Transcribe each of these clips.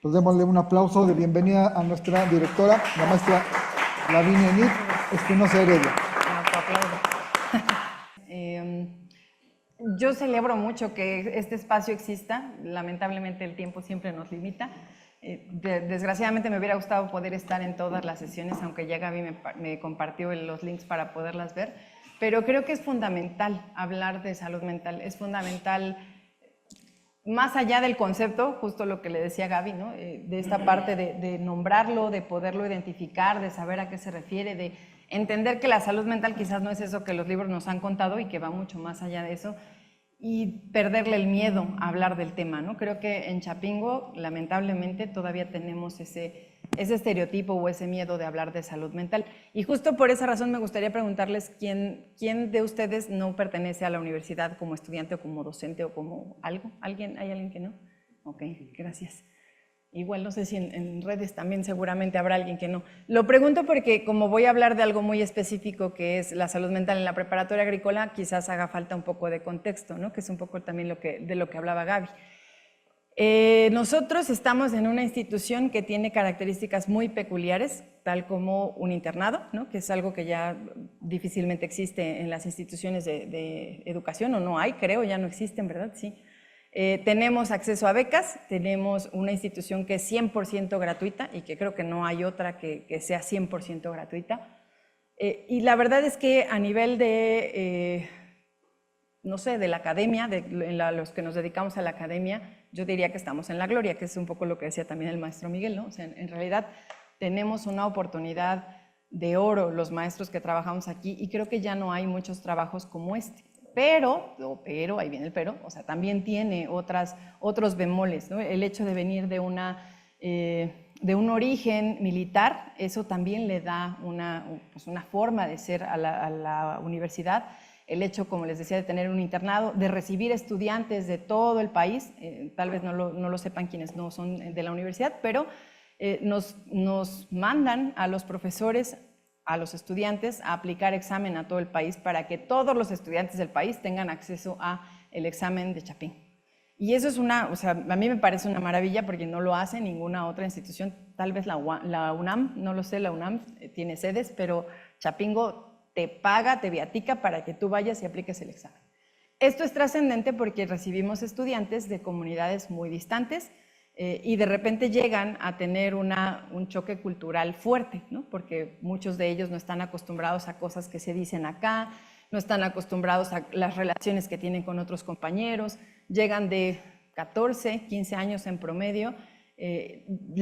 Pues démosle un aplauso de bienvenida a nuestra directora, la maestra Lavinia Enid Espinosa Heredia. Yo celebro mucho que este espacio exista. Lamentablemente el tiempo siempre nos limita. Desgraciadamente me hubiera gustado poder estar en todas las sesiones, aunque ya Gaby me compartió los links para poderlas ver, pero creo que es fundamental hablar de salud mental, es fundamental, más allá del concepto, justo lo que le decía Gaby, ¿no? De esta parte de nombrarlo, de poderlo identificar, de saber a qué se refiere, de entender que la salud mental quizás no es eso que los libros nos han contado y que va mucho más allá de eso, y perderle el miedo a hablar del tema, ¿no? Creo que en Chapingo, lamentablemente, todavía tenemos ese estereotipo o ese miedo de hablar de salud mental. Y justo por esa razón me gustaría preguntarles quién de ustedes no pertenece a la universidad como estudiante o como docente o como algo. ¿Hay alguien que no? Ok, gracias. Igual no sé si en redes también seguramente habrá alguien que no. Lo pregunto porque como voy a hablar de algo muy específico que es la salud mental en la preparatoria agrícola, quizás haga falta un poco de contexto, ¿no? Que es un poco también de lo que hablaba Gaby. Nosotros estamos en una institución que tiene características muy peculiares, tal como un internado, ¿no? Que es algo que ya difícilmente existe en las instituciones de educación, o no hay, creo, ya no existen, ¿verdad? Sí. Tenemos acceso a becas, tenemos una institución que es 100% gratuita y que creo que no hay otra que sea 100% gratuita. Y la verdad es que a nivel de, no sé, de la academia, los que nos dedicamos a la academia, yo diría que estamos en la gloria, que es un poco lo que decía también el maestro Miguel, ¿no? O sea, en realidad tenemos una oportunidad de oro los maestros que trabajamos aquí y creo que ya no hay muchos trabajos como este. Pero, ahí viene el pero, o sea, también tiene otros bemoles, ¿no? El hecho de venir de un origen militar, eso también le da una forma de ser a la universidad. El hecho, como les decía, de tener un internado, de recibir estudiantes de todo el país, tal vez no lo sepan quienes no son de la universidad, pero nos mandan a los profesores, a los estudiantes, a aplicar examen a todo el país para que todos los estudiantes del país tengan acceso a el examen de Chapín. Y eso es o sea, a mí me parece una maravilla porque no lo hace ninguna otra institución, tal vez la UNAM, no lo sé, la UNAM tiene sedes, pero Chapingo te paga, te viatica para que tú vayas y apliques el examen. Esto es trascendente porque recibimos estudiantes de comunidades muy distantes, y de repente llegan a tener un choque cultural fuerte, ¿no? Porque muchos de ellos no están acostumbrados a cosas que se dicen acá, no están acostumbrados a las relaciones que tienen con otros compañeros, llegan de 14, 15 años en promedio,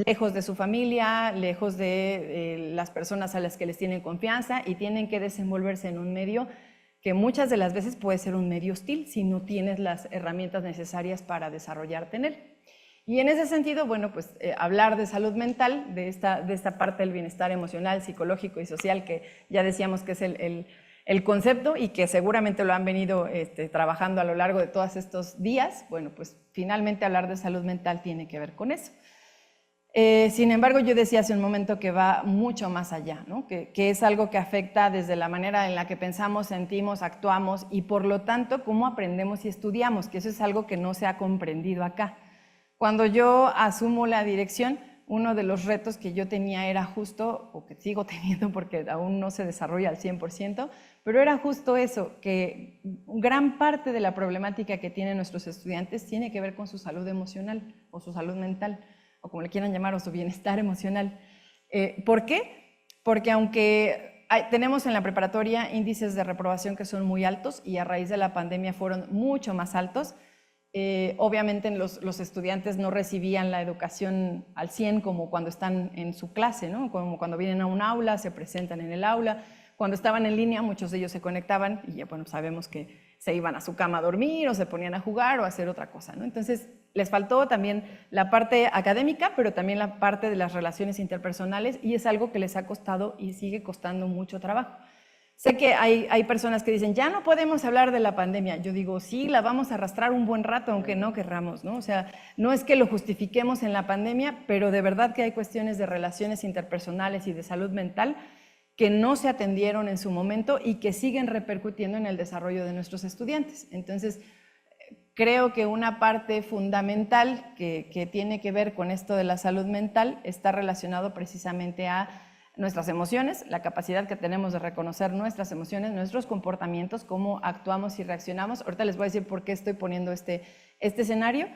lejos de su familia, lejos de las personas a las que les tienen confianza y tienen que desenvolverse en un medio que muchas de las veces puede ser un medio hostil si no tienes las herramientas necesarias para desarrollarte en él. Y en ese sentido, bueno, pues hablar de salud mental, de esta parte del bienestar emocional, psicológico y social, que ya decíamos que es el concepto y que seguramente lo han venido trabajando a lo largo de todos estos días, bueno, pues finalmente hablar de salud mental tiene que ver con eso. Sin embargo, yo decía hace un momento que va mucho más allá, ¿no? Que es algo que afecta desde la manera en la que pensamos, sentimos, actuamos y por lo tanto cómo aprendemos y estudiamos, que eso es algo que no se ha comprendido acá. Cuando yo asumo la dirección, uno de los retos que yo tenía era justo, o que sigo teniendo porque aún no se desarrolla al 100%, pero era justo eso, que gran parte de la problemática que tienen nuestros estudiantes tiene que ver con su salud emocional o su salud mental, o como le quieran llamar, o su bienestar emocional. ¿Por qué? Porque aunque tenemos en la preparatoria índices de reprobación que son muy altos y a raíz de la pandemia fueron mucho más altos, obviamente los estudiantes no recibían la educación al 100 como cuando están en su clase, ¿no? Como cuando vienen a un aula, se presentan en el aula. Cuando estaban en línea, muchos de ellos se conectaban y ya, bueno, sabemos que se iban a su cama a dormir o se ponían a jugar o a hacer otra cosa, ¿no? Entonces, les faltó también la parte académica, pero también la parte de las relaciones interpersonales y es algo que les ha costado y sigue costando mucho trabajo. Sé que hay personas que dicen, ya no podemos hablar de la pandemia. Yo digo, sí, la vamos a arrastrar un buen rato, aunque no querramos, ¿no? O sea, no es que lo justifiquemos en la pandemia, pero de verdad que hay cuestiones de relaciones interpersonales y de salud mental que no se atendieron en su momento y que siguen repercutiendo en el desarrollo de nuestros estudiantes. Entonces, creo que una parte fundamental que tiene que ver con esto de la salud mental está relacionado precisamente a nuestras emociones, la capacidad que tenemos de reconocer nuestras emociones, nuestros comportamientos, cómo actuamos y reaccionamos. Ahorita les voy a decir por qué estoy poniendo este escenario.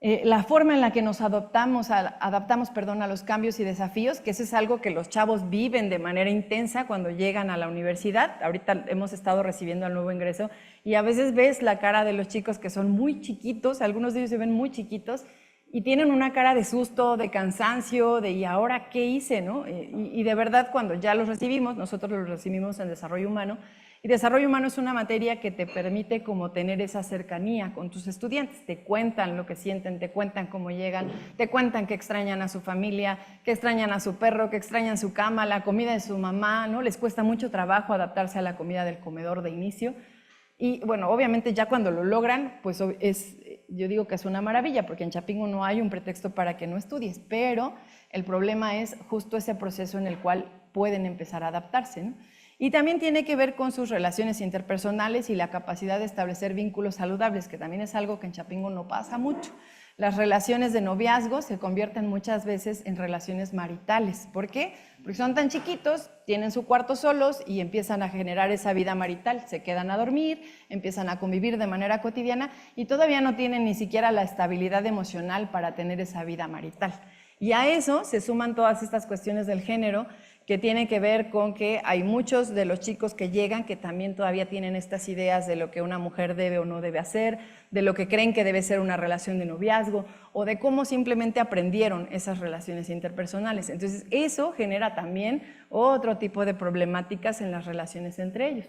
La forma en la que nos adaptamos a los cambios y desafíos, que eso es algo que los chavos viven de manera intensa cuando llegan a la universidad. Ahorita hemos estado recibiendo al nuevo ingreso y a veces ves la cara de los chicos que son muy chiquitos, algunos de ellos se ven muy chiquitos, y tienen una cara de susto, de cansancio, de ¿y ahora qué hice? ¿No? Y de verdad, cuando ya los recibimos, nosotros los recibimos en desarrollo humano, y desarrollo humano es una materia que te permite como tener esa cercanía con tus estudiantes. Te cuentan lo que sienten, te cuentan cómo llegan, te cuentan que extrañan a su familia, que extrañan a su perro, que extrañan su cama, la comida de su mamá, ¿no? Les cuesta mucho trabajo adaptarse a la comida del comedor de inicio. Y bueno, obviamente ya cuando lo logran, pues yo digo que es una maravilla, porque en Chapingo no hay un pretexto para que no estudies, pero el problema es justo ese proceso en el cual pueden empezar a adaptarse, ¿no? Y también tiene que ver con sus relaciones interpersonales y la capacidad de establecer vínculos saludables, que también es algo que en Chapingo no pasa mucho. Las relaciones de noviazgo se convierten muchas veces en relaciones maritales. ¿Por qué? Porque son tan chiquitos, tienen su cuarto solos y empiezan a generar esa vida marital. Se quedan a dormir, empiezan a convivir de manera cotidiana y todavía no tienen ni siquiera la estabilidad emocional para tener esa vida marital. Y a eso se suman todas estas cuestiones del género que tienen que ver con que hay muchos de los chicos que llegan que también todavía tienen estas ideas de lo que una mujer debe o no debe hacer, de lo que creen que debe ser una relación de noviazgo o de cómo simplemente aprendieron esas relaciones interpersonales. Entonces eso genera también otro tipo de problemáticas en las relaciones entre ellos.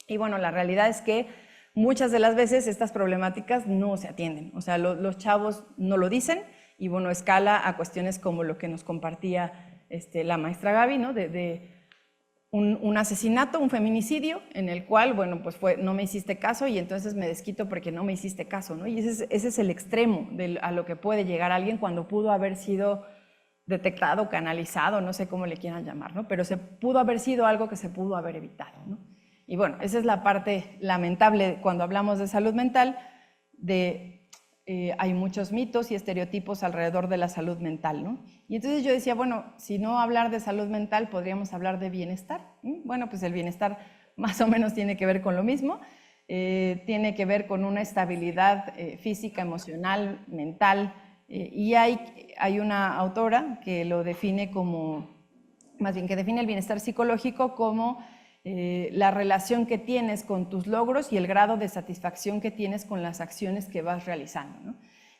Y bueno, la realidad es que muchas de las veces estas problemáticas no se atienden, o sea, los chavos no lo dicen y bueno, escala a cuestiones como lo que nos compartía la maestra Gaby, ¿no? de un asesinato, un feminicidio, en el cual, bueno, pues no me hiciste caso y entonces me desquito porque no me hiciste caso, ¿no? Y ese es el extremo a lo que puede llegar alguien cuando pudo haber sido detectado, canalizado, no sé cómo le quieran llamar, ¿no? Pero se pudo haber sido algo que se pudo haber evitado, ¿no? Y bueno, esa es la parte lamentable cuando hablamos de salud mental, hay muchos mitos y estereotipos alrededor de la salud mental, ¿no? Y entonces yo decía, bueno, si no hablar de salud mental, podríamos hablar de bienestar. Bueno, pues el bienestar más o menos tiene que ver con lo mismo, tiene que ver con una estabilidad física, emocional, mental, y hay una autora que lo define como, más bien que define el bienestar psicológico como la relación que tienes con tus logros y el grado de satisfacción que tienes con las acciones que vas realizando, ¿no?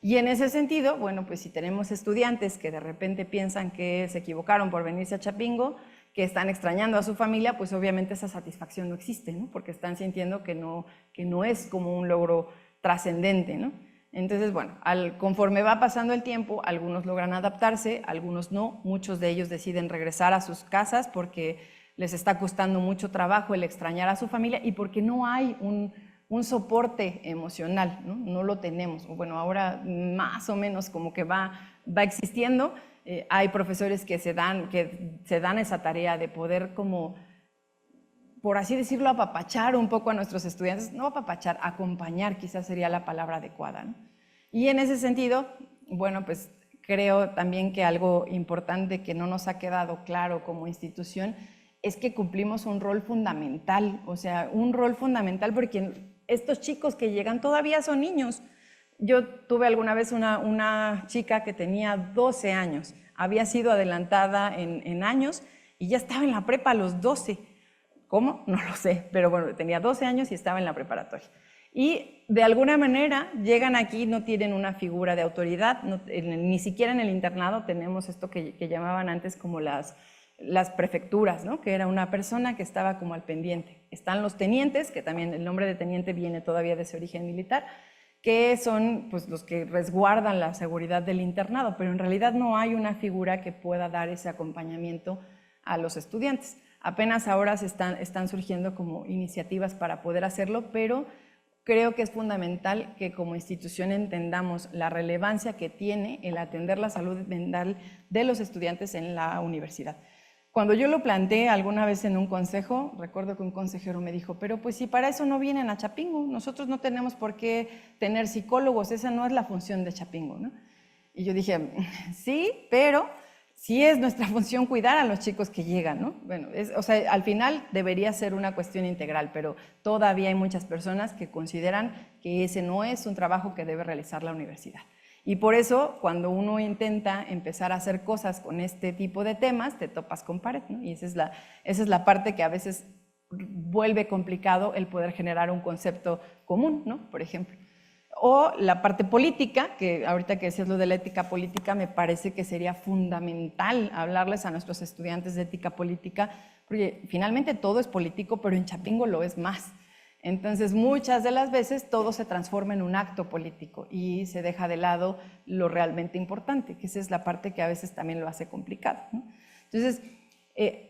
Y en ese sentido, bueno, pues si tenemos estudiantes que de repente piensan que se equivocaron por venirse a Chapingo, que están extrañando a su familia, pues obviamente esa satisfacción no existe, ¿no? Porque están sintiendo que no es como un logro trascendente, ¿no? Entonces, bueno, conforme va pasando el tiempo, algunos logran adaptarse, algunos no, muchos de ellos deciden regresar a sus casas porque les está costando mucho trabajo el extrañar a su familia y porque no hay un soporte emocional, ¿no? No lo tenemos. Bueno, ahora más o menos como que va existiendo. Hay profesores que se dan esa tarea de poder como, por así decirlo, apapachar un poco a nuestros estudiantes. No apapachar, acompañar quizás sería la palabra adecuada, ¿no? Y en ese sentido, bueno, pues creo también que algo importante que no nos ha quedado claro como institución es que cumplimos un rol fundamental, o sea, un rol fundamental porque estos chicos que llegan todavía son niños. Yo tuve alguna vez una chica que tenía 12 años, había sido adelantada en años y ya estaba en la prepa a los 12. ¿Cómo? No lo sé, pero bueno, tenía 12 años y estaba en la preparatoria. Y de alguna manera llegan aquí, no tienen una figura de autoridad, ni siquiera en el internado tenemos esto que llamaban antes como las prefecturas, ¿no? Que era una persona que estaba como al pendiente. Están los tenientes, que también el nombre de teniente viene todavía de ese origen militar, que son pues, los que resguardan la seguridad del internado, pero en realidad no hay una figura que pueda dar ese acompañamiento a los estudiantes. Apenas ahora están surgiendo como iniciativas para poder hacerlo, pero creo que es fundamental que como institución entendamos la relevancia que tiene el atender la salud mental de los estudiantes en la universidad. Cuando yo lo planteé alguna vez en un consejo, recuerdo que un consejero me dijo, pero pues si para eso no vienen a Chapingo, nosotros no tenemos por qué tener psicólogos, esa no es la función de Chapingo, ¿no? Y yo dije, sí, pero sí es nuestra función cuidar a los chicos que llegan, ¿no? Bueno, o sea, al final debería ser una cuestión integral, pero todavía hay muchas personas que consideran que ese no es un trabajo que debe realizar la universidad. Y por eso, cuando uno intenta empezar a hacer cosas con este tipo de temas, te topas con pared, ¿no? Y esa es la parte que a veces vuelve complicado el poder generar un concepto común, ¿no? Por ejemplo. O la parte política, que ahorita que decías lo de la ética política, me parece que sería fundamental hablarles a nuestros estudiantes de ética política, porque finalmente todo es político, pero en Chapingo lo es más. Entonces, muchas de las veces todo se transforma en un acto político y se deja de lado lo realmente importante, que esa es la parte que a veces también lo hace complicado, ¿no? Entonces,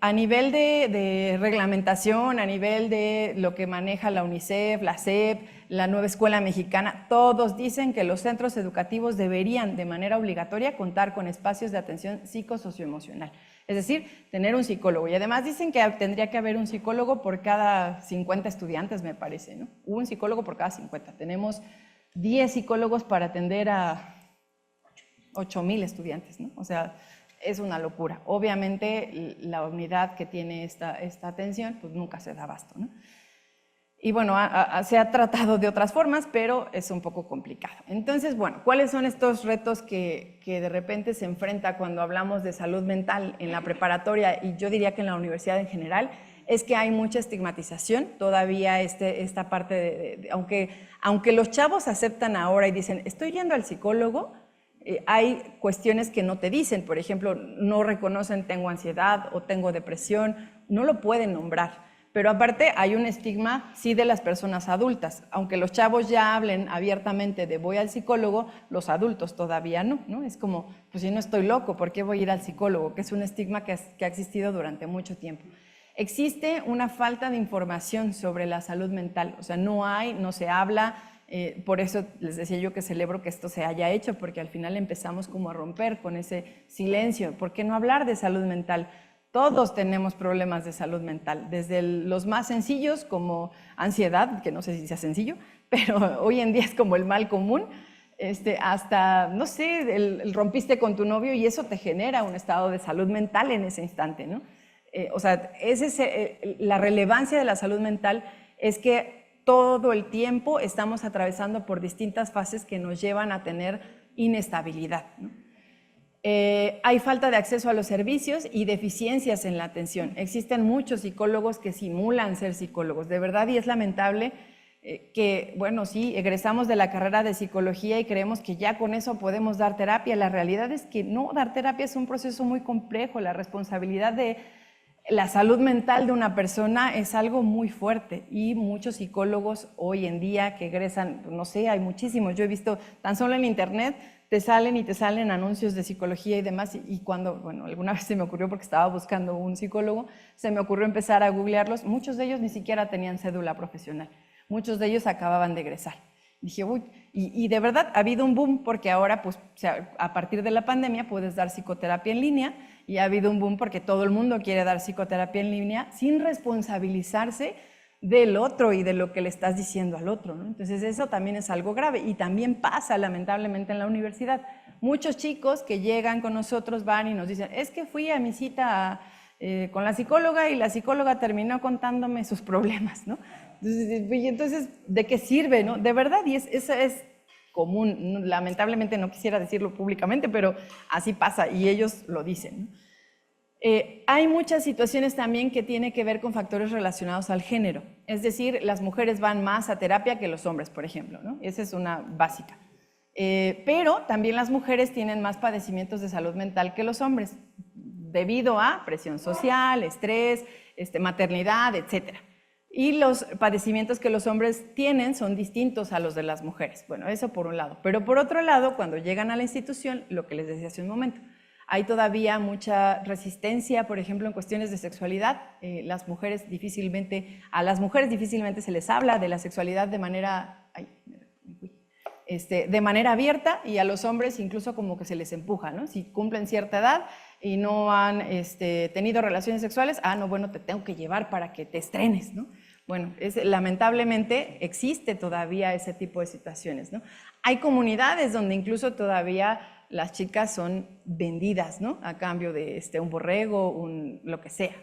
a nivel de reglamentación, a nivel de lo que maneja la UNICEF, la SEP, la Nueva Escuela Mexicana, todos dicen que los centros educativos deberían de manera obligatoria contar con espacios de atención psicosocioemocional. Es decir, tener un psicólogo. Y además dicen que tendría que haber un psicólogo por cada 50 estudiantes, me parece, ¿no? Un psicólogo por cada 50. Tenemos 10 psicólogos para atender a 8,000 estudiantes, ¿no? O sea, es una locura. Obviamente, la unidad que tiene esta atención, pues nunca se da abasto, ¿no? Y bueno, se ha tratado de otras formas, pero es un poco complicado. Entonces, bueno, ¿cuáles son estos retos que de repente se enfrenta cuando hablamos de salud mental en la preparatoria? Y yo diría que en la universidad en general, es que hay mucha estigmatización. Todavía esta parte aunque los chavos aceptan ahora y dicen, estoy yendo al psicólogo, hay cuestiones que no te dicen. Por ejemplo, no reconocen tengo ansiedad o tengo depresión, no lo pueden nombrar. Pero aparte hay un estigma, sí, de las personas adultas. Aunque los chavos ya hablen abiertamente de voy al psicólogo, los adultos todavía no, ¿no? Es como, pues si no estoy loco, ¿por qué voy a ir al psicólogo? Que es un estigma que ha existido durante mucho tiempo. Existe una falta de información sobre la salud mental, o sea, no se habla. Por eso les decía yo que celebro que esto se haya hecho, porque al final empezamos como a romper con ese silencio. ¿Por qué no hablar de salud mental? Todos tenemos problemas de salud mental, desde los más sencillos como ansiedad, que no sé si sea sencillo, pero hoy en día es como el mal común, hasta, no sé, el rompiste con tu novio y eso te genera un estado de salud mental en ese instante, ¿no? O sea, la relevancia de la salud mental es que todo el tiempo estamos atravesando por distintas fases que nos llevan a tener inestabilidad, ¿no? Hay falta de acceso a los servicios y deficiencias en la atención. Existen muchos psicólogos que simulan ser psicólogos, de verdad, y es lamentable que, bueno, sí, egresamos de la carrera de psicología y creemos que ya con eso podemos dar terapia. La realidad es que no, dar terapia es un proceso muy complejo. La responsabilidad de la salud mental de una persona es algo muy fuerte y muchos psicólogos hoy en día que egresan, no sé, hay muchísimos. Yo he visto tan solo en internet te salen anuncios de psicología y demás, y cuando, bueno, alguna vez se me ocurrió, porque estaba buscando un psicólogo, se me ocurrió empezar a googlearlos. Muchos de ellos ni siquiera tenían cédula profesional, muchos de ellos acababan de egresar. Dije, uy, y de verdad ha habido un boom, porque ahora, pues, a partir de la pandemia puedes dar psicoterapia en línea, y ha habido un boom porque todo el mundo quiere dar psicoterapia en línea sin responsabilizarse del otro y de lo que le estás diciendo al otro, ¿no? Entonces eso también es algo grave y también pasa lamentablemente en la universidad. Muchos chicos que llegan con nosotros van y nos dicen, es que fui a mi cita con la psicóloga y la psicóloga terminó contándome sus problemas, ¿no? Entonces, ¿de qué sirve, no? De verdad, y eso es común. Lamentablemente no quisiera decirlo públicamente, pero así pasa y ellos lo dicen, ¿no? Hay muchas situaciones también que tienen que ver con factores relacionados al género. Es decir, las mujeres van más a terapia que los hombres, por ejemplo, ¿no? Esa es una básica. Pero también las mujeres tienen más padecimientos de salud mental que los hombres, debido a presión social, estrés, maternidad, etc. Y los padecimientos que los hombres tienen son distintos a los de las mujeres. Bueno, eso por un lado. Pero por otro lado, cuando llegan a la institución, lo que les decía hace un momento, hay todavía mucha resistencia, por ejemplo, en cuestiones de sexualidad. A las mujeres difícilmente se les habla de la sexualidad de manera de manera abierta, y a los hombres incluso como que se les empuja, ¿no? Si cumplen cierta edad y no han tenido relaciones sexuales, no, bueno, te tengo que llevar para que te estrenes, ¿no? Bueno, lamentablemente existe todavía ese tipo de situaciones, ¿no? Hay comunidades donde incluso todavía las chicas son vendidas, ¿no? A cambio de un borrego, lo que sea.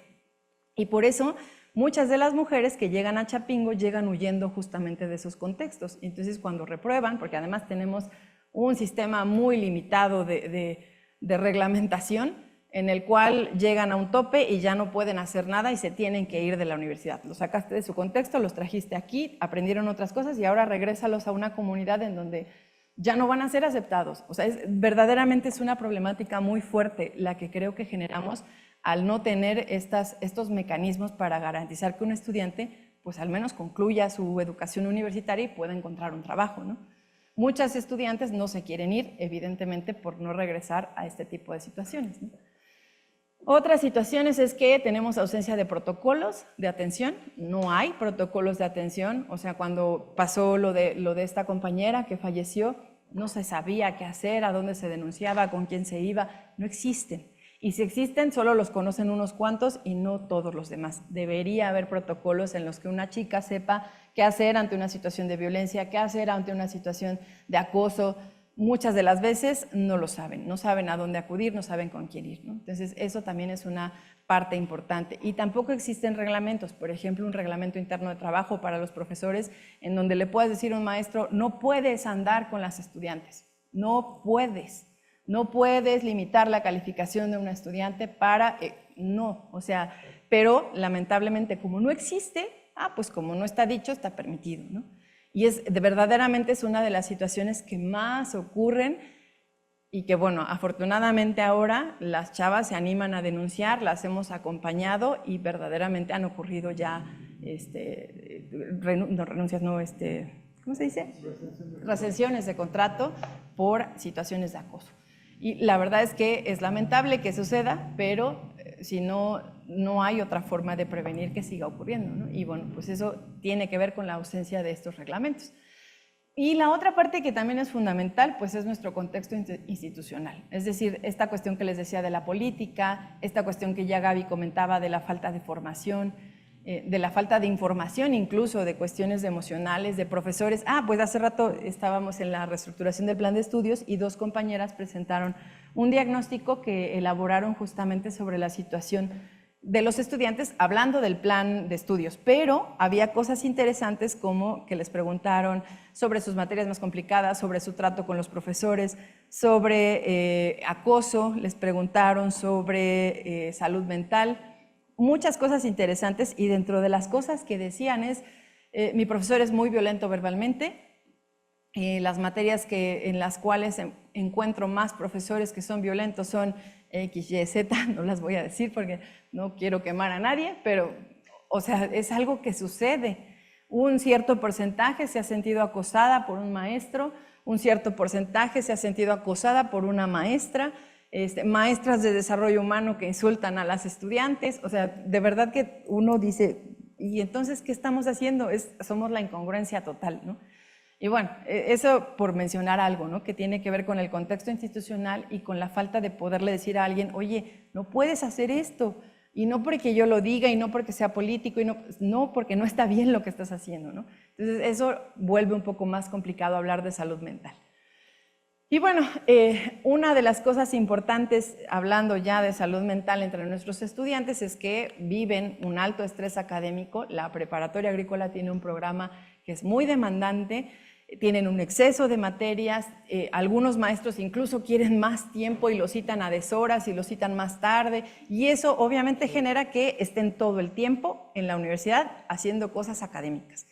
Y por eso muchas de las mujeres que llegan a Chapingo llegan huyendo justamente de esos contextos. Entonces, cuando reprueban, porque además tenemos un sistema muy limitado de reglamentación, en el cual llegan a un tope y ya no pueden hacer nada y se tienen que ir de la universidad. Los sacaste de su contexto, los trajiste aquí, aprendieron otras cosas y ahora regrésalos a una comunidad en donde ya no van a ser aceptados. O sea, verdaderamente es una problemática muy fuerte la que creo que generamos al no tener estos mecanismos para garantizar que un estudiante pues al menos concluya su educación universitaria y pueda encontrar un trabajo, ¿no? Muchas estudiantes no se quieren ir, evidentemente, por no regresar a este tipo de situaciones, ¿no? Otras situaciones es que tenemos ausencia de protocolos de atención, no hay protocolos de atención, o sea, cuando pasó lo de esta compañera que falleció, no se sabía qué hacer, a dónde se denunciaba, con quién se iba, no existen. Y si existen, solo los conocen unos cuantos y no todos los demás. Debería haber protocolos en los que una chica sepa qué hacer ante una situación de violencia, qué hacer ante una situación de acoso. Muchas de las veces no lo saben, no saben a dónde acudir, no saben con quién ir, ¿no? Entonces, eso también es una parte importante. Y tampoco existen reglamentos, por ejemplo, un reglamento interno de trabajo para los profesores en donde le puedas decir a un maestro, no puedes andar con las estudiantes, no puedes. No puedes limitar la calificación de una estudiante para... no, o sea, pero lamentablemente como no existe, pues como no está dicho, está permitido, ¿no? Y verdaderamente es una de las situaciones que más ocurren y que, bueno, afortunadamente ahora las chavas se animan a denunciar, las hemos acompañado y verdaderamente han ocurrido ya, ¿cómo se dice? Recensiones de contrato por situaciones de acoso. Y la verdad es que es lamentable que suceda, pero si no, no hay otra forma de prevenir que siga ocurriendo, ¿no? Y bueno, pues eso tiene que ver con la ausencia de estos reglamentos. Y la otra parte que también es fundamental, pues es nuestro contexto institucional. Es decir, esta cuestión que les decía de la política, esta cuestión que ya Gaby comentaba de la falta de formación, de la falta de información incluso, de cuestiones emocionales, de profesores. Pues hace rato estábamos en la reestructuración del plan de estudios y dos compañeras presentaron un diagnóstico que elaboraron justamente sobre la situación de los estudiantes, hablando del plan de estudios, pero había cosas interesantes como que les preguntaron sobre sus materias más complicadas, sobre su trato con los profesores, sobre acoso, les preguntaron sobre salud mental, muchas cosas interesantes, y dentro de las cosas que decían es, mi profesor es muy violento verbalmente, las materias en las cuales encuentro más profesores que son violentos son X, Y, Z, no las voy a decir porque no quiero quemar a nadie, pero, o sea, es algo que sucede. Un cierto porcentaje se ha sentido acosada por un maestro, un cierto porcentaje se ha sentido acosada por una maestra, maestras de desarrollo humano que insultan a las estudiantes. O sea, de verdad que uno dice, ¿y entonces qué estamos haciendo? Somos la incongruencia total, ¿no? Y bueno, eso por mencionar algo, ¿no? Que tiene que ver con el contexto institucional y con la falta de poderle decir a alguien, oye, no puedes hacer esto, y no porque yo lo diga, y no porque sea político, y no porque no está bien lo que estás haciendo, ¿no? Entonces eso vuelve un poco más complicado hablar de salud mental. Y bueno, una de las cosas importantes, hablando ya de salud mental entre nuestros estudiantes, es que viven un alto estrés académico. La preparatoria agrícola tiene un programa que es muy demandante, tienen un exceso de materias, algunos maestros incluso quieren más tiempo y lo citan a deshoras y lo citan más tarde, y eso obviamente genera que estén todo el tiempo en la universidad haciendo cosas académicas.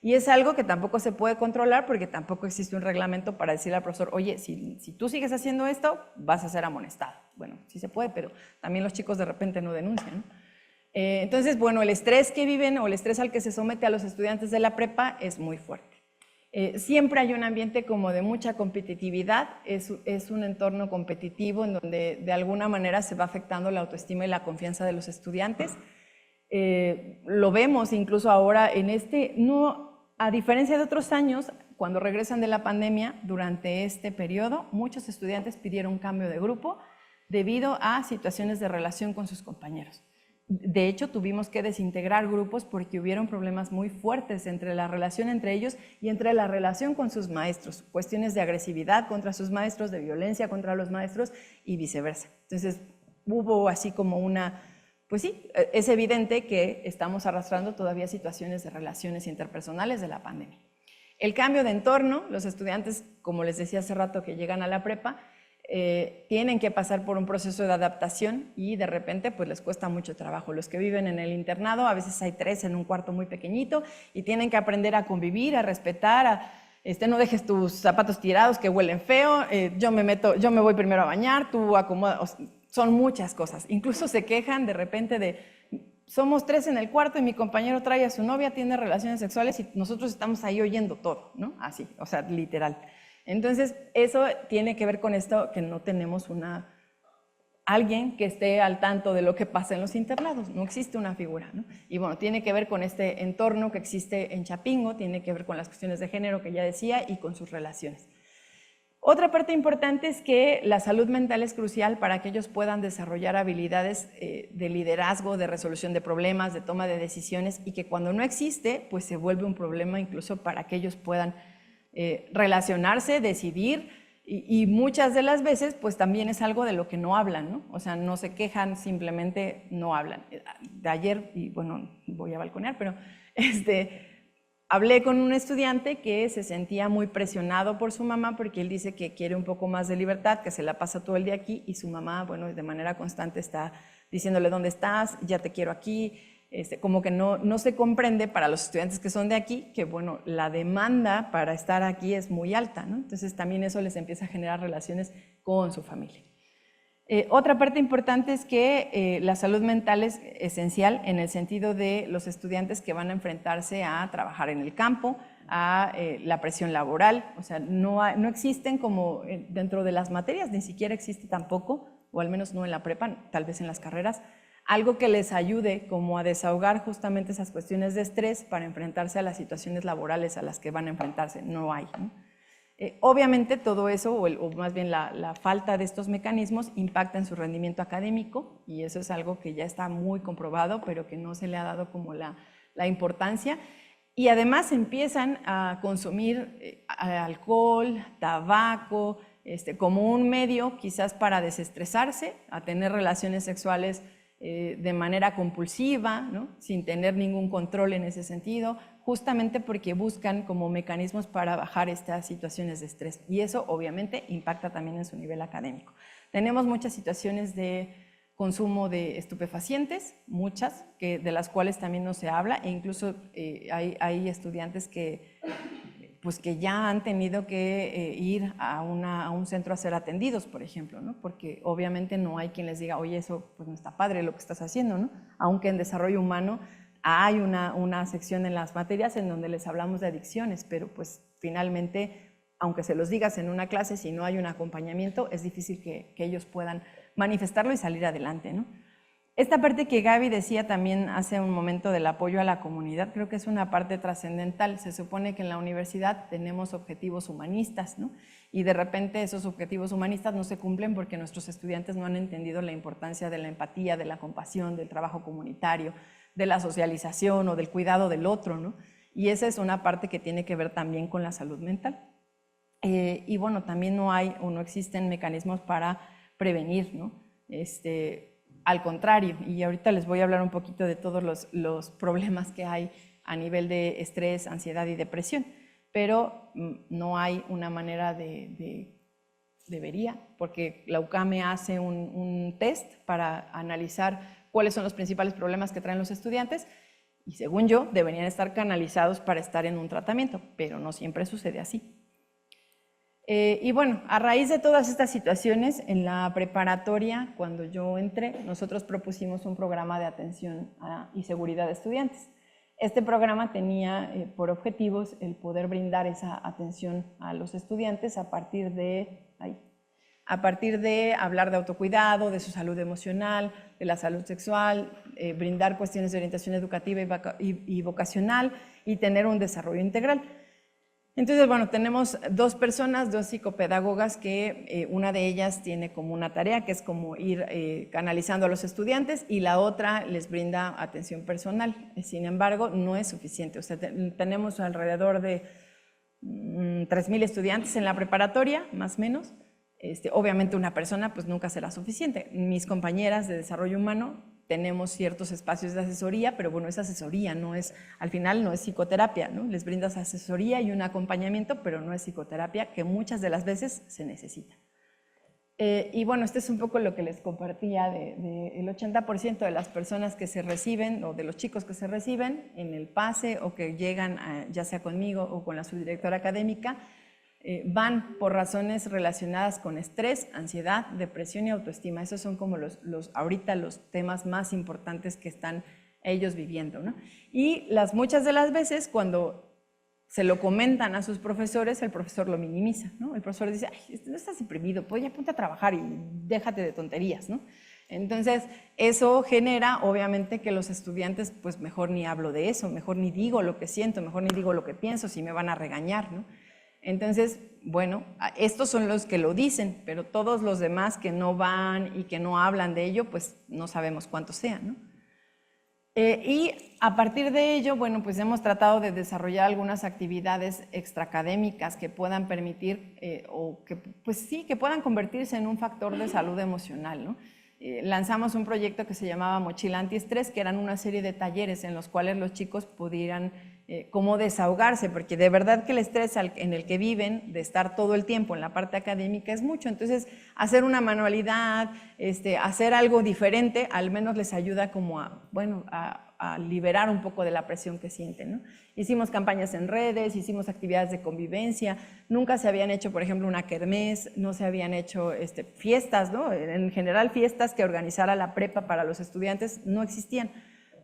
Y es algo que tampoco se puede controlar porque tampoco existe un reglamento para decirle al profesor, oye, si tú sigues haciendo esto, vas a ser amonestado. Bueno, sí se puede, pero también los chicos de repente no denuncian, ¿no? Entonces, bueno, el estrés que viven o el estrés al que se somete a los estudiantes de la prepa es muy fuerte. Siempre hay un ambiente como de mucha competitividad, es un entorno competitivo en donde de alguna manera se va afectando la autoestima y la confianza de los estudiantes. Lo vemos incluso ahora en a diferencia de otros años, cuando regresan de la pandemia, durante este periodo, muchos estudiantes pidieron cambio de grupo debido a situaciones de relación con sus compañeros. De hecho, tuvimos que desintegrar grupos porque hubieron problemas muy fuertes entre la relación entre ellos y entre la relación con sus maestros, cuestiones de agresividad contra sus maestros, de violencia contra los maestros y viceversa. Entonces, hubo así como una, pues sí, es evidente que estamos arrastrando todavía situaciones de relaciones interpersonales de la pandemia. El cambio de entorno, los estudiantes, como les decía hace rato, que llegan a la prepa, tienen que pasar por un proceso de adaptación y de repente pues les cuesta mucho trabajo. Los que viven en el internado, a veces hay 3 en un cuarto muy pequeñito y tienen que aprender a convivir, a respetar, no dejes tus zapatos tirados que huelen feo, yo me voy primero a bañar, tú acomodas, son muchas cosas. Incluso se quejan de repente de, somos 3 en el cuarto y mi compañero trae a su novia, tiene relaciones sexuales y nosotros estamos ahí oyendo todo, ¿no? Así, o sea, literal. Entonces, eso tiene que ver con esto, que no tenemos alguien que esté al tanto de lo que pasa en los internados, no existe una figura, ¿no? Y bueno, tiene que ver con este entorno que existe en Chapingo, tiene que ver con las cuestiones de género que ya decía y con sus relaciones. Otra parte importante es que la salud mental es crucial para que ellos puedan desarrollar habilidades de liderazgo, de resolución de problemas, de toma de decisiones y que cuando no existe, pues se vuelve un problema incluso para que ellos puedan relacionarse, decidir y muchas de las veces pues también es algo de lo que no hablan, ¿no? O sea, no se quejan, simplemente no hablan. De ayer, y bueno, voy a balconear, pero hablé con un estudiante que se sentía muy presionado por su mamá porque él dice que quiere un poco más de libertad, que se la pasa todo el día aquí y su mamá, bueno, de manera constante está diciéndole ¿dónde estás? Ya te quiero aquí. Como que no se comprende para los estudiantes que son de aquí que, bueno, la demanda para estar aquí es muy alta, ¿no? Entonces también eso les empieza a generar relaciones con su familia. Otra parte importante es que la salud mental es esencial en el sentido de los estudiantes que van a enfrentarse a trabajar en el campo, a la presión laboral, o sea, no existen como dentro de las materias, ni siquiera existe tampoco, o al menos no en la prepa, tal vez en las carreras, algo que les ayude como a desahogar justamente esas cuestiones de estrés para enfrentarse a las situaciones laborales a las que van a enfrentarse, no hay, ¿no? Obviamente todo eso, o más bien la falta de estos mecanismos, impacta en su rendimiento académico y eso es algo que ya está muy comprobado, pero que no se le ha dado como la importancia. Y además empiezan a consumir alcohol, tabaco, como un medio quizás para desestresarse, a tener relaciones sexuales de manera compulsiva, ¿no? Sin tener ningún control en ese sentido, justamente porque buscan como mecanismos para bajar estas situaciones de estrés. Y eso obviamente impacta también en su nivel académico. Tenemos muchas situaciones de consumo de estupefacientes, muchas, de las cuales también no se habla, e incluso hay estudiantes que ya han tenido que ir a un centro a ser atendidos, por ejemplo, ¿no? Porque obviamente no hay quien les diga, oye, eso pues no está padre lo que estás haciendo, ¿no? Aunque en desarrollo humano hay una sección en las materias en donde les hablamos de adicciones, pero pues finalmente, aunque se los digas en una clase, si no hay un acompañamiento, es difícil que ellos puedan manifestarlo y salir adelante, ¿no? Esta parte que Gaby decía también hace un momento del apoyo a la comunidad, creo que es una parte trascendental. Se supone que en la universidad tenemos objetivos humanistas, ¿no? Y de repente esos objetivos humanistas no se cumplen porque nuestros estudiantes no han entendido la importancia de la empatía, de la compasión, del trabajo comunitario, de la socialización o del cuidado del otro, ¿no? Y esa es una parte que tiene que ver también con la salud mental. Y bueno, también no existen mecanismos para prevenir, ¿no? Al contrario, y ahorita les voy a hablar un poquito de todos los problemas que hay a nivel de estrés, ansiedad y depresión, pero no hay una manera debería, porque la UCAME hace un test para analizar cuáles son los principales problemas que traen los estudiantes y según yo deberían estar canalizados para estar en un tratamiento, pero no siempre sucede así. Y bueno, a raíz de todas estas situaciones, en la preparatoria, cuando yo entré, nosotros propusimos un programa de atención y seguridad de estudiantes. Este programa tenía por objetivos el poder brindar esa atención a los estudiantes a partir de hablar de autocuidado, de su salud emocional, de la salud sexual, brindar cuestiones de orientación educativa y vocacional y tener un desarrollo integral. Entonces, bueno, tenemos dos personas, dos psicopedagogas que una de ellas tiene como una tarea que es como ir canalizando a los estudiantes y la otra les brinda atención personal. Sin embargo, no es suficiente. O sea, tenemos alrededor de 3,000 estudiantes en la preparatoria, más o menos. Obviamente una persona pues nunca será suficiente. Mis compañeras de desarrollo humano tenemos ciertos espacios de asesoría, pero bueno, esa asesoría no es, al final no es psicoterapia, ¿no? Les brindas asesoría y un acompañamiento, pero no es psicoterapia, que muchas de las veces se necesita. Y bueno, este es un poco lo que les compartía el 80% de las personas que se reciben, o de los chicos que se reciben en el PASE, o que llegan ya sea conmigo o con la subdirectora académica, van por razones relacionadas con estrés, ansiedad, depresión y autoestima. Esos son como ahorita los temas más importantes que están ellos viviendo, ¿no? Y muchas de las veces cuando se lo comentan a sus profesores, el profesor lo minimiza, ¿no? El profesor dice, ay, no estás deprimido, pues ya ponte a trabajar y déjate de tonterías, ¿no? Entonces, eso genera, obviamente, que los estudiantes, pues mejor ni hablo de eso, mejor ni digo lo que siento, mejor ni digo lo que pienso, si me van a regañar, ¿no? Entonces, bueno, estos son los que lo dicen, pero todos los demás que no van y que no hablan de ello, pues no sabemos cuántos sean, ¿no? Y a partir de ello, bueno, pues hemos tratado de desarrollar algunas actividades extraacadémicas que puedan permitir, o que, pues sí, que puedan convertirse en un factor de salud emocional, ¿no? Lanzamos un proyecto que se llamaba Mochila Antiestrés, que eran una serie de talleres en los cuales los chicos pudieran como desahogarse, porque de verdad que el estrés en el que viven, de estar todo el tiempo en la parte académica, es mucho. Entonces, hacer una manualidad, hacer algo diferente, al menos les ayuda como a liberar un poco de la presión que sienten, ¿no? Hicimos campañas en redes, hicimos actividades de convivencia, nunca se habían hecho, por ejemplo, una kermés, no se habían hecho fiestas, ¿no? En general, fiestas que organizara la prepa para los estudiantes no existían.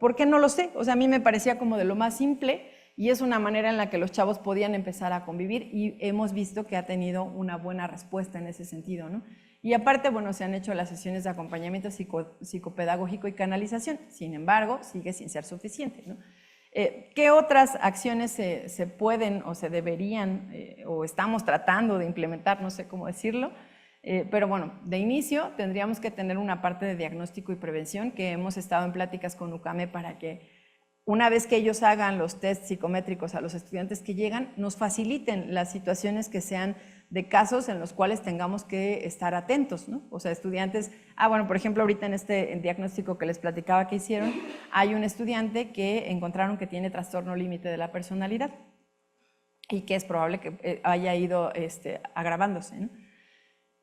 ¿Por qué? No lo sé. O sea, a mí me parecía como de lo más simple y es una manera en la que los chavos podían empezar a convivir y hemos visto que ha tenido una buena respuesta en ese sentido, ¿no? Y aparte, bueno, se han hecho las sesiones de acompañamiento psicopedagógico y canalización. Sin embargo, sigue sin ser suficiente, ¿no? ¿Qué otras acciones se pueden o se deberían o estamos tratando de implementar? No sé cómo decirlo. Pero bueno, de inicio tendríamos que tener una parte de diagnóstico y prevención que hemos estado en pláticas con UCAME para que una vez que ellos hagan los test psicométricos a los estudiantes que llegan, nos faciliten las situaciones que sean de casos en los cuales tengamos que estar atentos, ¿no? O sea, estudiantes, bueno, por ejemplo, ahorita en diagnóstico que les platicaba que hicieron, hay un estudiante que encontraron que tiene trastorno límite de la personalidad y que es probable que haya ido agravándose, ¿no?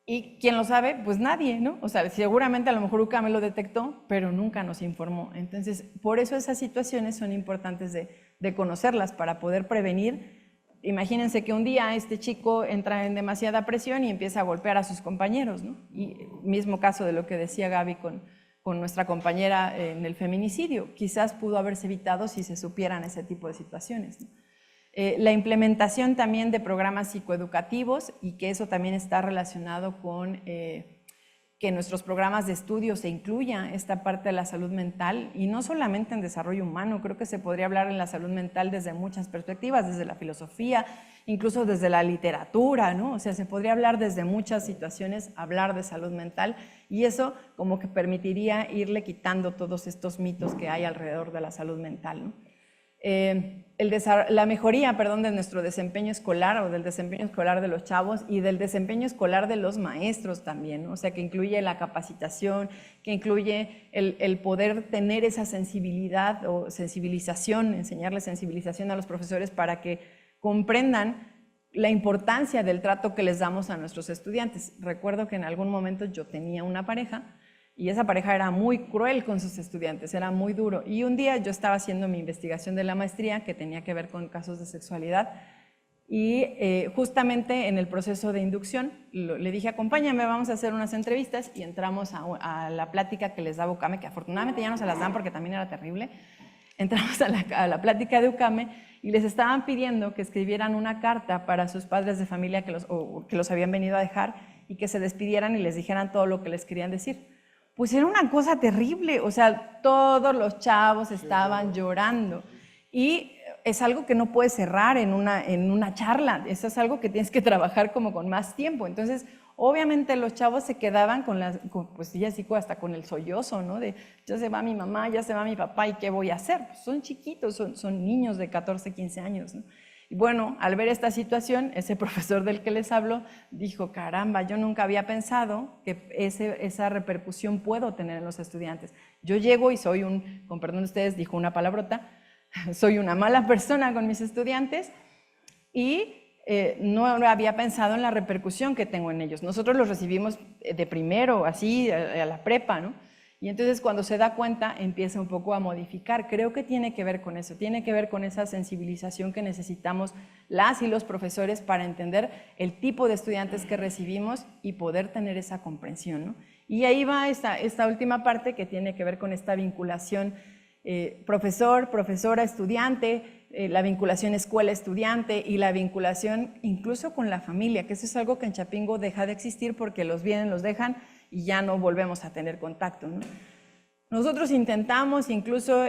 ¿Y quién lo sabe? Pues nadie, ¿no? O sea, seguramente a lo mejor UCAME lo detectó, pero nunca nos informó. Entonces, por eso esas situaciones son importantes de conocerlas para poder prevenir. Imagínense que un día este chico entra en demasiada presión y empieza a golpear a sus compañeros, ¿no? Y mismo caso de lo que decía Gaby con nuestra compañera en el feminicidio. Quizás pudo haberse evitado si se supieran ese tipo de situaciones, ¿no? La implementación también de programas psicoeducativos y que eso también está relacionado con que en nuestros programas de estudio se incluya esta parte de la salud mental y no solamente en desarrollo humano, creo que se podría hablar en la salud mental desde muchas perspectivas, desde la filosofía, incluso desde la literatura, ¿no? O sea, se podría hablar desde muchas situaciones, hablar de salud mental y eso como que permitiría irle quitando todos estos mitos que hay alrededor de la salud mental, ¿no? La mejoría, perdón, de nuestro desempeño escolar o del desempeño escolar de los chavos y del desempeño escolar de los maestros también, ¿no? O sea, que incluye la capacitación, que incluye el poder tener esa sensibilidad o sensibilización, enseñarles sensibilización a los profesores para que comprendan la importancia del trato que les damos a nuestros estudiantes. Recuerdo que en algún momento yo tenía una pareja y esa pareja era muy cruel con sus estudiantes, era muy duro. Y un día yo estaba haciendo mi investigación de la maestría que tenía que ver con casos de sexualidad y justamente en el proceso de inducción le dije, acompáñame, vamos a hacer unas entrevistas y entramos a la plática que les daba UCAME, que afortunadamente ya no se las dan porque también era terrible. Entramos a la plática de UCAME y les estaban pidiendo que escribieran una carta para sus padres de familia que los habían venido a dejar y que se despidieran y les dijeran todo lo que les querían decir. Pues era una cosa terrible, o sea, todos los chavos estaban llorando y es algo que no puedes cerrar en una charla, eso es algo que tienes que trabajar como con más tiempo. Entonces, obviamente los chavos se quedaban pues ya sí, hasta con el sollozo, ¿no? De ya se va mi mamá, ya se va mi papá, ¿y qué voy a hacer? Pues son chiquitos, son niños de 14, 15 años, ¿no? Y bueno, al ver esta situación, ese profesor del que les hablo dijo, caramba, yo nunca había pensado que esa repercusión puedo tener en los estudiantes. Yo llego y soy con perdón de ustedes, dijo una palabrota, soy una mala persona con mis estudiantes y no había pensado en la repercusión que tengo en ellos. Nosotros los recibimos de primero, así, a la prepa, ¿no? Y entonces cuando se da cuenta empieza un poco a modificar. Creo que tiene que ver con eso, tiene que ver con esa sensibilización que necesitamos las y los profesores para entender el tipo de estudiantes que recibimos y poder tener esa comprensión, ¿no? Y ahí va esta última parte que tiene que ver con esta vinculación profesor, profesora, estudiante, la vinculación escuela-estudiante y la vinculación incluso con la familia, que eso es algo que en Chapingo deja de existir porque los vienen, los dejan y ya no volvemos a tener contacto, ¿no? Nosotros intentamos incluso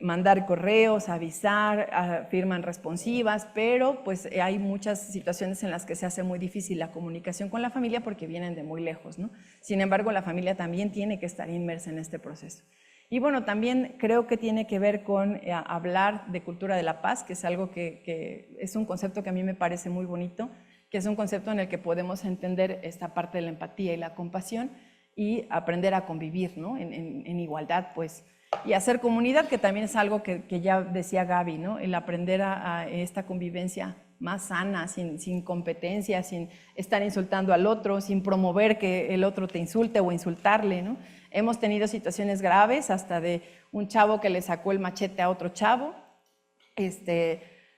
mandar correos, avisar, firman responsivas, pero pues hay muchas situaciones en las que se hace muy difícil la comunicación con la familia porque vienen de muy lejos, ¿no? Sin embargo, la familia también tiene que estar inmersa en este proceso. Y bueno, también creo que tiene que ver con hablar de cultura de la paz, que es algo que es un concepto que a mí me parece muy bonito, que es un concepto en el que podemos entender esta parte de la empatía y la compasión y aprender a convivir, ¿no? en igualdad, pues, y hacer comunidad, que también es algo que ya decía Gaby, ¿no? El aprender a esta convivencia más sana, sin competencia, sin estar insultando al otro, sin promover que el otro te insulte o insultarle, ¿no? Hemos tenido situaciones graves, hasta de un chavo que le sacó el machete a otro chavo,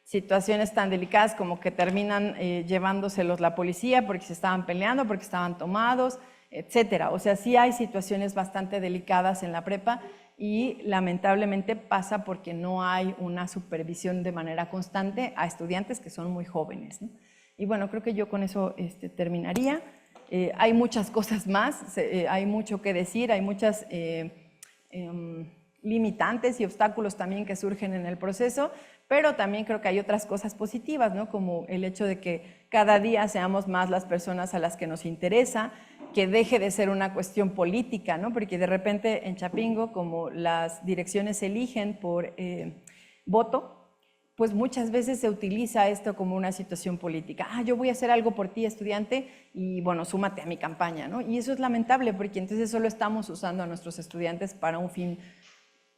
situaciones tan delicadas como que terminan llevándoselos la policía porque se estaban peleando, porque estaban tomados, etcétera. O sea, sí hay situaciones bastante delicadas en la prepa y lamentablemente pasa porque no hay una supervisión de manera constante a estudiantes que son muy jóvenes, ¿no? Y bueno, creo que yo con eso terminaría. Hay muchas cosas más, hay mucho que decir, hay muchas limitantes y obstáculos también que surgen en el proceso, pero también creo que hay otras cosas positivas, ¿no? Como el hecho de que cada día seamos más las personas a las que nos interesa, que deje de ser una cuestión política, ¿no? Porque de repente en Chapingo, como las direcciones se eligen por voto, pues muchas veces se utiliza esto como una situación política. Yo voy a hacer algo por ti, estudiante, y bueno, súmate a mi campaña, ¿no? Y eso es lamentable porque entonces solo estamos usando a nuestros estudiantes para un fin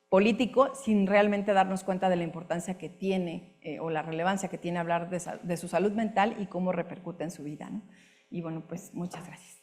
político sin realmente darnos cuenta de la importancia que tiene o la relevancia que tiene hablar de su salud mental y cómo repercute en su vida, ¿no? Y bueno, pues muchas gracias.